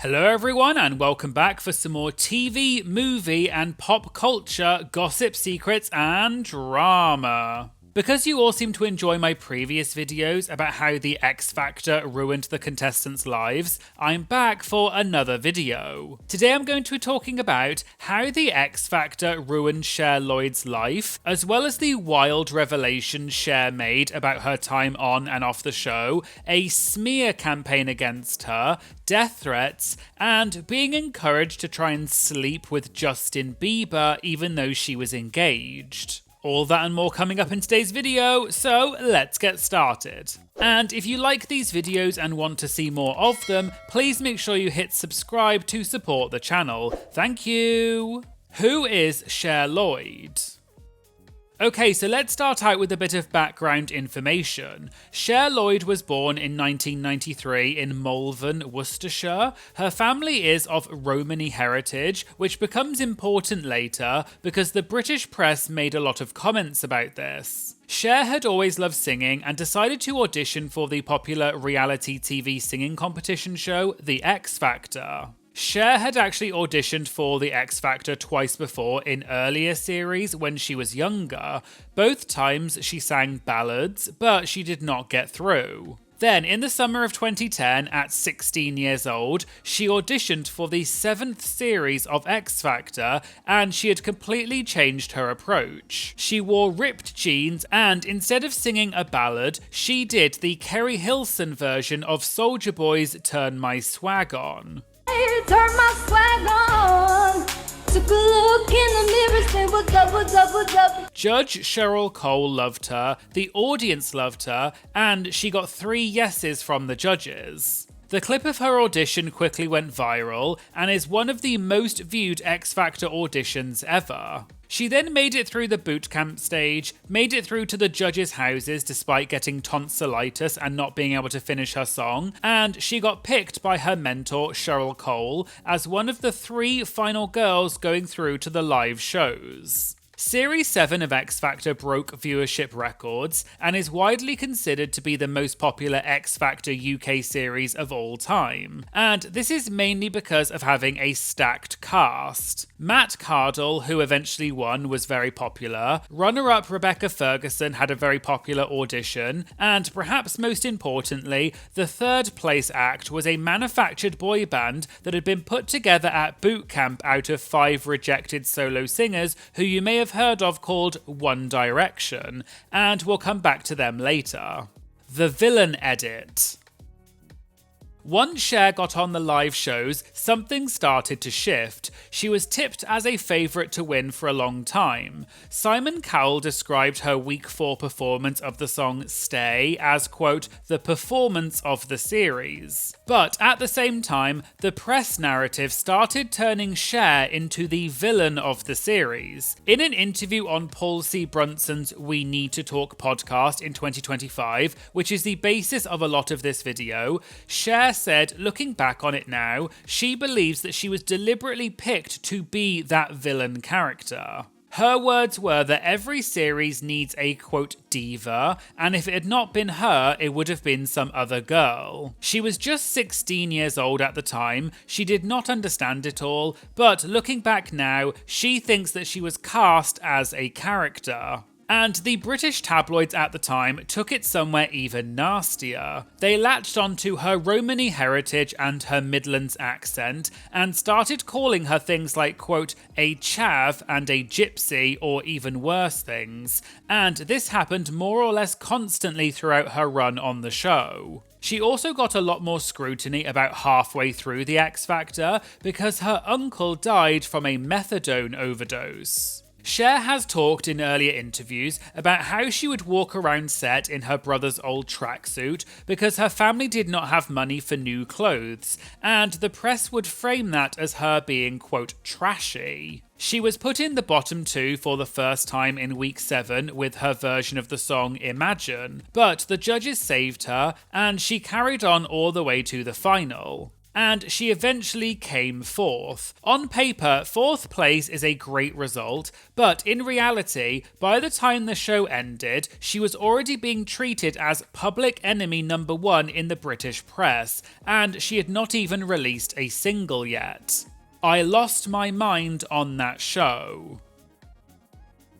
Hello everyone and welcome back for some more TV, movie and pop culture gossip, secrets and drama. Because you all seem to enjoy my previous videos about how the X Factor ruined the contestants' lives, I'm back for another video. Today I'm going to be talking about how the X Factor ruined Cher Lloyd's life, as well as the wild revelation Cher made about her time on and off the show, a smear campaign against her, death threats, and being encouraged to try and sleep with Justin Bieber even though she was engaged. All that and more coming up in today's video, so let's get started. And if you like these videos and want to see more of them, please make sure you hit subscribe to support the channel. Thank you! Who is Cher Lloyd? Okay, so let's start out with a bit of background information. Cher Lloyd was born in 1993 in Malvern, Worcestershire. Her family is of Romani heritage, which becomes important later because the British press made a lot of comments about this. Cher had always loved singing and decided to audition for the popular reality TV singing competition show, The X Factor. Cher had actually auditioned for The X Factor twice before in earlier series when she was younger. Both times she sang ballads, but she did not get through. Then, in the summer of 2010, at 16 years old, she auditioned for the 7th series of X Factor, and she had completely changed her approach. She wore ripped jeans, and instead of singing a ballad, she did the Kerry Hilson version of Soulja Boy's Turn My Swag On. Turn my swag on. Took a look in the mirror, say what's up, what's up, what's up. Judge Cheryl Cole loved her, the audience loved her, and she got 3 yeses from the judges. The clip of her audition quickly went viral and is one of the most viewed X Factor auditions ever. She then made it through the boot camp stage, made it through to the judges' houses despite getting tonsillitis and not being able to finish her song, and she got picked by her mentor Cheryl Cole as one of the 3 final girls going through to the live shows. Series 7 of X Factor broke viewership records and is widely considered to be the most popular X Factor UK series of all time. And this is mainly because of having a stacked cast. Matt Cardle, who eventually won, was very popular. Runner-up Rebecca Ferguson had a very popular audition. And perhaps most importantly, the 3rd place act was a manufactured boy band that had been put together at boot camp out of 5 rejected solo singers who you may have heard of called One Direction, and we'll come back to them later. The villain edit. Once Cher got on the live shows, something started to shift. She was tipped as a favourite to win for a long time. Simon Cowell described her week 4 performance of the song Stay as, quote, the performance of the series. But at the same time, the press narrative started turning Cher into the villain of the series. In an interview on Paul C. Brunson's We Need to Talk podcast in 2025, which is the basis of a lot of this video, Cher said, looking back on it now, she believes that she was deliberately picked to be that villain character. Her words were that every series needs a, quote, diva, and if it had not been her, it would have been some other girl. She was just 16 years old at the time, she did not understand it all, but looking back now, she thinks that she was cast as a character. And the British tabloids at the time took it somewhere even nastier. They latched onto her Romani heritage and her Midlands accent and started calling her things like, quote, a chav and a gypsy, or even worse things. And this happened more or less constantly throughout her run on the show. She also got a lot more scrutiny about halfway through the X Factor because her uncle died from a methadone overdose. Cher has talked in earlier interviews about how she would walk around set in her brother's old tracksuit because her family did not have money for new clothes, and the press would frame that as her being, quote, trashy. She was put in the bottom 2 for the first time in week 7 with her version of the song Imagine, but the judges saved her and she carried on all the way to the final. and she eventually came fourth. On paper, fourth place is a great result, but in reality, by the time the show ended, she was already being treated as public enemy number one in the British press, and she had not even released a single yet. I lost my mind on that show.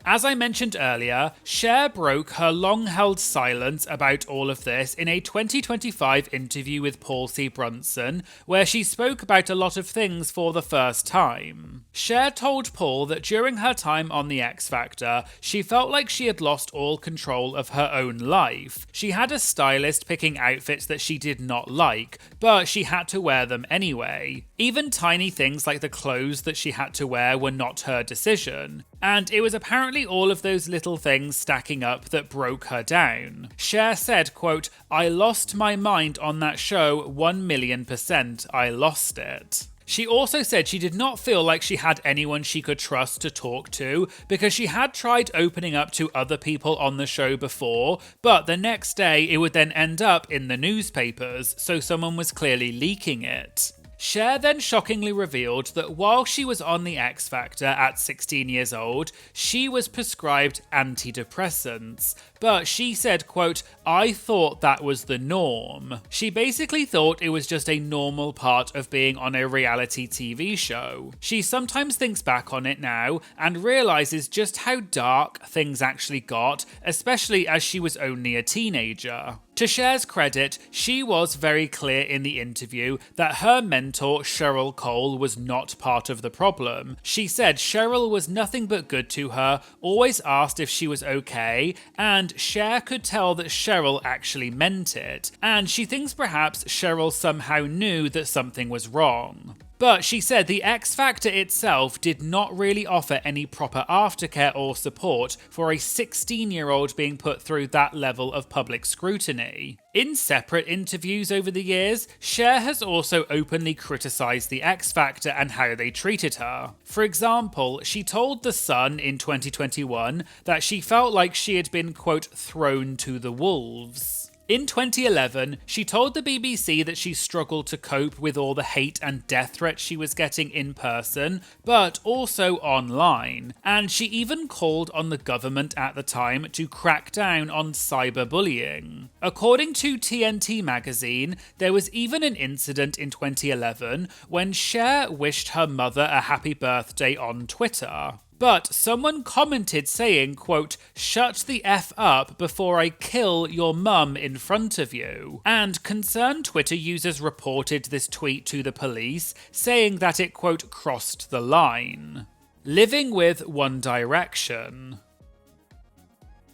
As I mentioned earlier, Cher broke her long-held silence about all of this in a 2025 interview with Paul C. Brunson, where she spoke about a lot of things for the first time. Cher told Paul that during her time on The X Factor, she felt like she had lost all control of her own life. She had a stylist picking outfits that she did not like, but she had to wear them anyway. Even tiny things like the clothes that she had to wear were not her decision. And it was apparently all of those little things stacking up that broke her down. Cher said, quote, "I lost my mind on that show 1,000,000%. I lost it." She also said she did not feel like she had anyone she could trust to talk to because she had tried opening up to other people on the show before, but the next day it would then end up in the newspapers, so someone was clearly leaking it. Cher then shockingly revealed that while she was on The X Factor at 16 years old, she was prescribed antidepressants. But she said, quote, "I thought that was the norm." She basically thought it was just a normal part of being on a reality TV show. She sometimes thinks back on it now and realizes just how dark things actually got, especially as she was only a teenager. To Cher's credit, she was very clear in the interview that her mentor, Cheryl Cole, was not part of the problem. She said Cheryl was nothing but good to her, always asked if she was okay, and Cher could tell that Cheryl actually meant it, and she thinks perhaps Cheryl somehow knew that something was wrong. But she said the X Factor itself did not really offer any proper aftercare or support for a 16-year-old being put through that level of public scrutiny. In separate interviews over the years, Cher has also openly criticised the X Factor and how they treated her. For example, she told The Sun in 2021 that she felt like she had been, quote, "thrown to the wolves." In 2011, she told the BBC that she struggled to cope with all the hate and death threats she was getting in person, but also online, and she even called on the government at the time to crack down on cyberbullying. According to TNT magazine, there was even an incident in 2011 when Cher wished her mother a happy birthday on Twitter. But someone commented saying, quote, "Shut the F up before I kill your mum in front of you." And concerned Twitter users reported this tweet to the police, saying that it, quote, "crossed the line." Living with One Direction.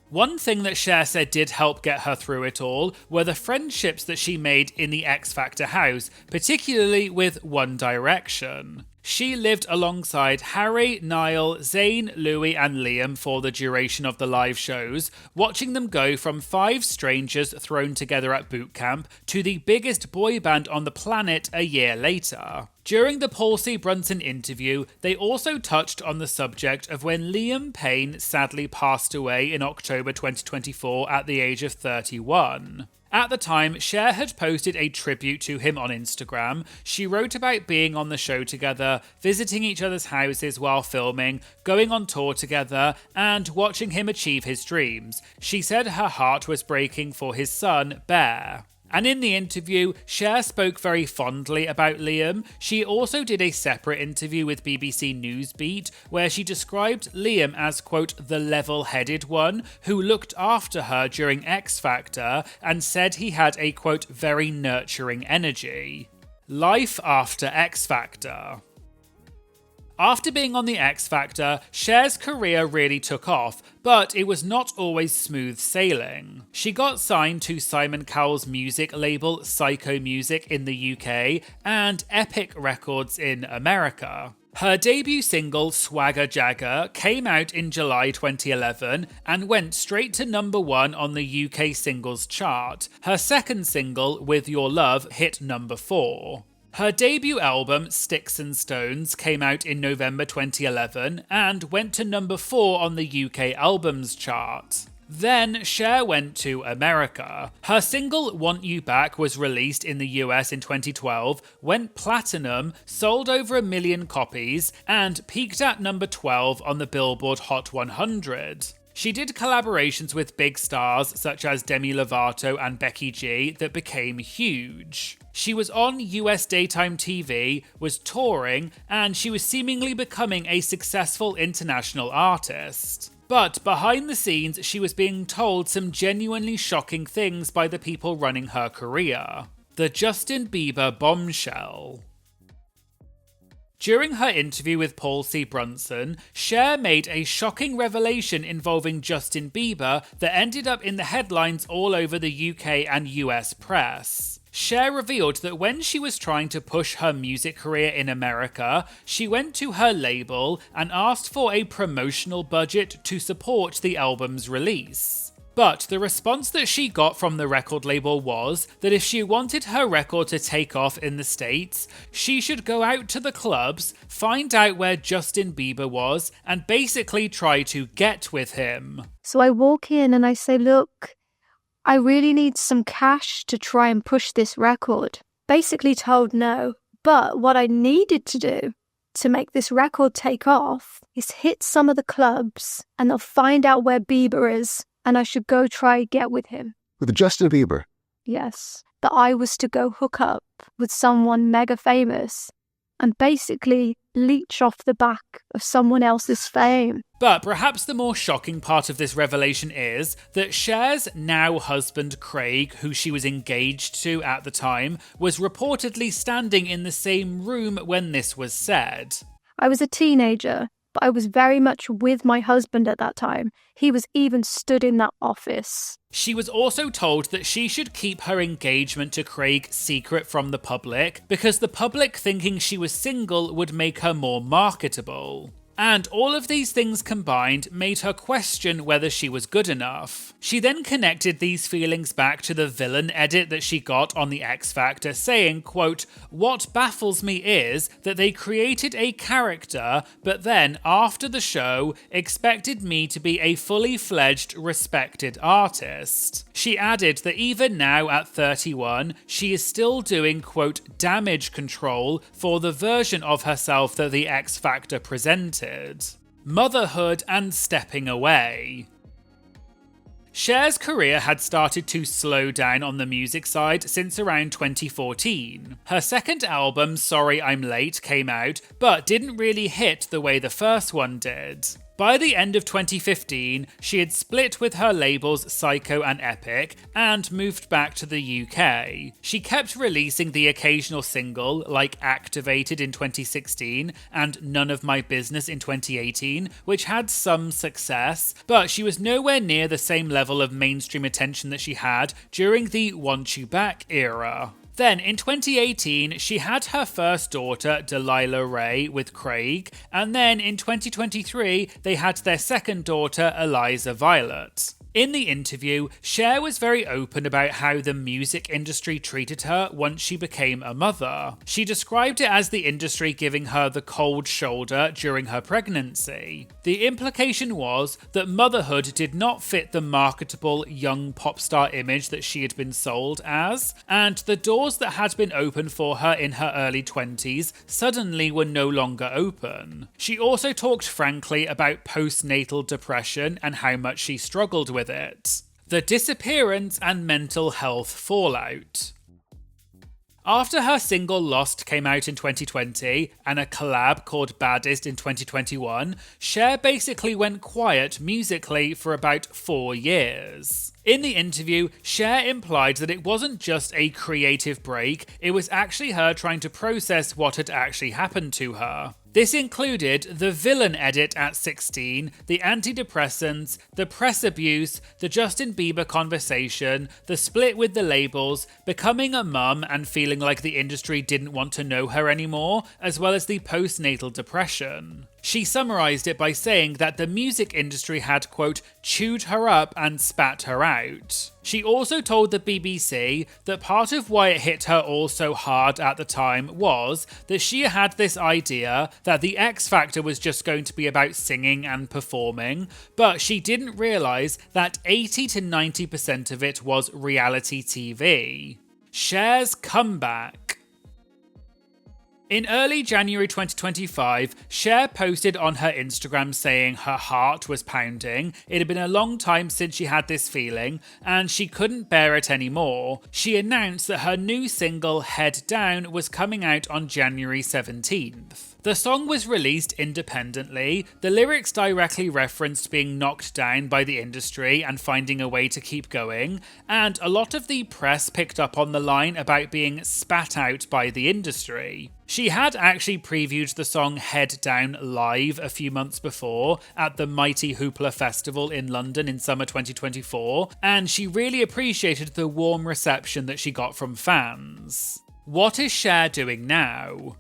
One thing that Cher said did help get her through it all were the friendships that she made in the X Factor house, particularly with One Direction. She lived alongside Harry, Niall, Zayn, Louis and Liam for the duration of the live shows, watching them go from 5 strangers thrown together at boot camp to the biggest boy band on the planet a year later. During the Paul C. Brunson interview, they also touched on the subject of when Liam Payne sadly passed away in October 2024 at the age of 31. At the time, Cher had posted a tribute to him on Instagram. She wrote about being on the show together, visiting each other's houses while filming, going on tour together, and watching him achieve his dreams. She said her heart was breaking for his son, Bear. And in the interview, Cher spoke very fondly about Liam. She also did a separate interview with BBC Newsbeat where she described Liam as, quote, "the level-headed one who looked after her during X Factor and said he had a, quote, very nurturing energy." Life after X Factor. After being on the X Factor, Cher's career really took off, but it was not always smooth sailing. She got signed to Simon Cowell's music label Psycho Music in the UK and Epic Records in America. Her debut single, Swagger Jagger, came out in July 2011 and went straight to number 1 on the UK singles chart. Her second single, With Your Love, hit number 4. Her debut album, Sticks and Stones, came out in November 2011 and went to number 4 on the UK albums chart. Then Cher went to America. Her single Want You Back was released in the US in 2012, went platinum, sold over 1 million copies, and peaked at number 12 on the Billboard Hot 100. She did collaborations with big stars such as Demi Lovato and Becky G that became huge. She was on US daytime TV, was touring, and she was seemingly becoming a successful international artist. But behind the scenes, she was being told some genuinely shocking things by the people running her career. The Justin Bieber bombshell. During her interview with Paul C. Brunson, Cher made a shocking revelation involving Justin Bieber that ended up in the headlines all over the UK and US press. Cher revealed that when she was trying to push her music career in America, she went to her label and asked for a promotional budget to support the album's release. But the response that she got from the record label was that if she wanted her record to take off in the States, she should go out to the clubs, find out where Justin Bieber was, and basically try to get with him. So I walk in and I say, look, I really need some cash to try and push this record. Basically told no, but what I needed to do to make this record take off is hit some of the clubs and they'll find out where Bieber is and I should go try get with him. With Justin Bieber? Yes, that I was to go hook up with someone mega famous and basically leech off the back of someone else's fame. But perhaps the more shocking part of this revelation is that Cher's now husband Craig, who she was engaged to at the time, was reportedly standing in the same room when this was said. I was a teenager, but I was very much with my husband at that time. He was even stood in that office. She was also told that she should keep her engagement to Craig secret from the public because the public thinking she was single would make her more marketable. And all of these things combined made her question whether she was good enough. She then connected these feelings back to the villain edit that she got on the X Factor saying, quote, "What baffles me is that they created a character, but then after the show expected me to be a fully fledged, respected artist." She added that even now at 31, she is still doing, quote, "damage control" for the version of herself that the X Factor presented. Motherhood and stepping away. Cher's career had started to slow down on the music side since around 2014. Her second album, Sorry I'm Late, came out, but didn't really hit the way the first one did. By the end of 2015, she had split with her labels Psycho and Epic and moved back to the UK. She kept releasing the occasional single, like Activated in 2016 and None of My Business in 2018, which had some success, but she was nowhere near the same level of mainstream attention that she had during the Want You Back era. Then, in 2018, she had her first daughter, Delilah Ray, with Craig, and then in 2023, they had their second daughter, Eliza Violet. In the interview, Cher was very open about how the music industry treated her once she became a mother. She described it as the industry giving her the cold shoulder during her pregnancy. The implication was that motherhood did not fit the marketable young pop star image that she had been sold as, and the doors that had been open for her in her early 20s suddenly were no longer open. She also talked frankly about postnatal depression and how much she struggled with it. The disappearance and mental health fallout. After her single Lost came out in 2020 and a collab called Baddest in 2021, Cher basically went quiet musically for about 4 years. In the interview, Cher implied that it wasn't just a creative break, it was actually her trying to process what had actually happened to her. This included the villain edit at 16, the antidepressants, the press abuse, the Justin Bieber conversation, the split with the labels, becoming a mum and feeling like the industry didn't want to know her anymore, as well as the postnatal depression. She summarised it by saying that the music industry had, quote, chewed her up and spat her out. She also told the BBC that part of why it hit her all so hard at the time was that she had this idea that the X Factor was just going to be about singing and performing, but she didn't realise that 80 to 90% of it was reality TV. Cher's comeback. In early January 2025, Cher posted on her Instagram saying her heart was pounding. It had been a long time since she had this feeling, and she couldn't bear it anymore. She announced that her new single, Head Down, was coming out on January 17th. The song was released independently. The lyrics directly referenced being knocked down by the industry and finding a way to keep going, and a lot of the press picked up on the line about being spat out by the industry. She had actually previewed the song Head Down live a few months before at the Mighty Hoopla Festival in London in summer 2024, and she really appreciated the warm reception that she got from fans. What is Cher doing now?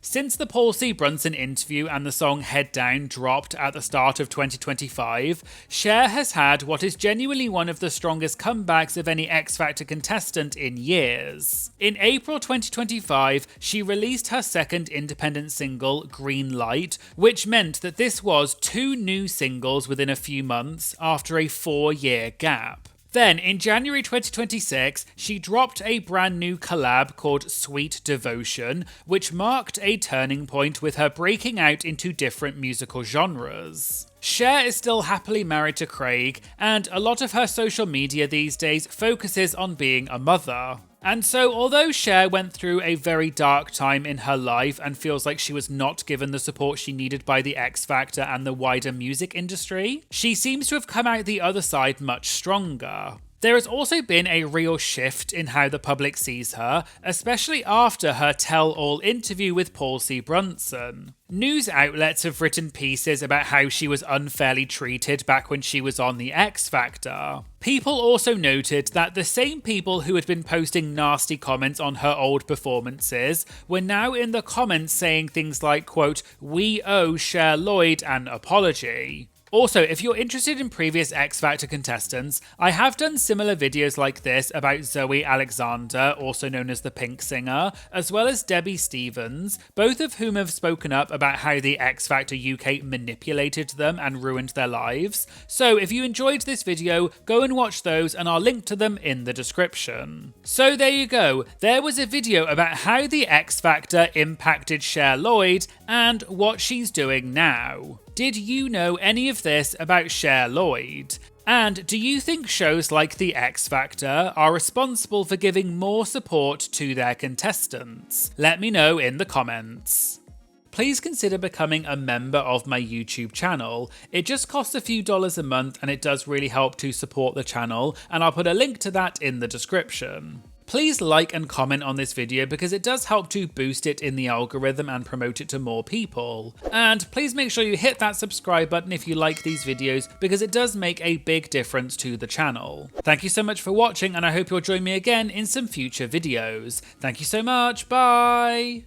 Since the Paul C. Brunson interview and the song Head Down dropped at the start of 2025, Cher has had what is genuinely one of the strongest comebacks of any X Factor contestant in years. In April 2025, she released her second independent single, Green Light, which meant that this was 2 new singles within a few months after a 4-year gap. Then, in January 2026, she dropped a brand new collab called Sweet Devotion, which marked a turning point with her breaking out into different musical genres. Cher is still happily married to Craig, and a lot of her social media these days focuses on being a mother. And so, although Cher went through a very dark time in her life and feels like she was not given the support she needed by the X Factor and the wider music industry, she seems to have come out the other side much stronger. There has also been a real shift in how the public sees her, especially after her tell-all interview with Paul C. Brunson. News outlets have written pieces about how she was unfairly treated back when she was on the X Factor. People also noted that the same people who had been posting nasty comments on her old performances were now in the comments saying things like, quote, "We owe Cher Lloyd an apology." Also, if you're interested in previous X Factor contestants, I have done similar videos like this about Zoe Alexander, also known as the Pink Singer, as well as Debbie Stevens, both of whom have spoken up about how the X Factor UK manipulated them and ruined their lives. So if you enjoyed this video, go and watch those and I'll link to them in the description. So there you go, there was a video about how the X Factor impacted Cher Lloyd and what she's doing now. Did you know any of this about Cher Lloyd? And do you think shows like The X Factor are responsible for giving more support to their contestants? Let me know in the comments. Please consider becoming a member of my YouTube channel. It just costs a few dollars a month and it does really help to support the channel, and I'll put a link to that in the description. Please like and comment on this video because it does help to boost it in the algorithm and promote it to more people. And please make sure you hit that subscribe button if you like these videos because it does make a big difference to the channel. Thank you so much for watching and I hope you'll join me again in some future videos. Thank you so much, bye!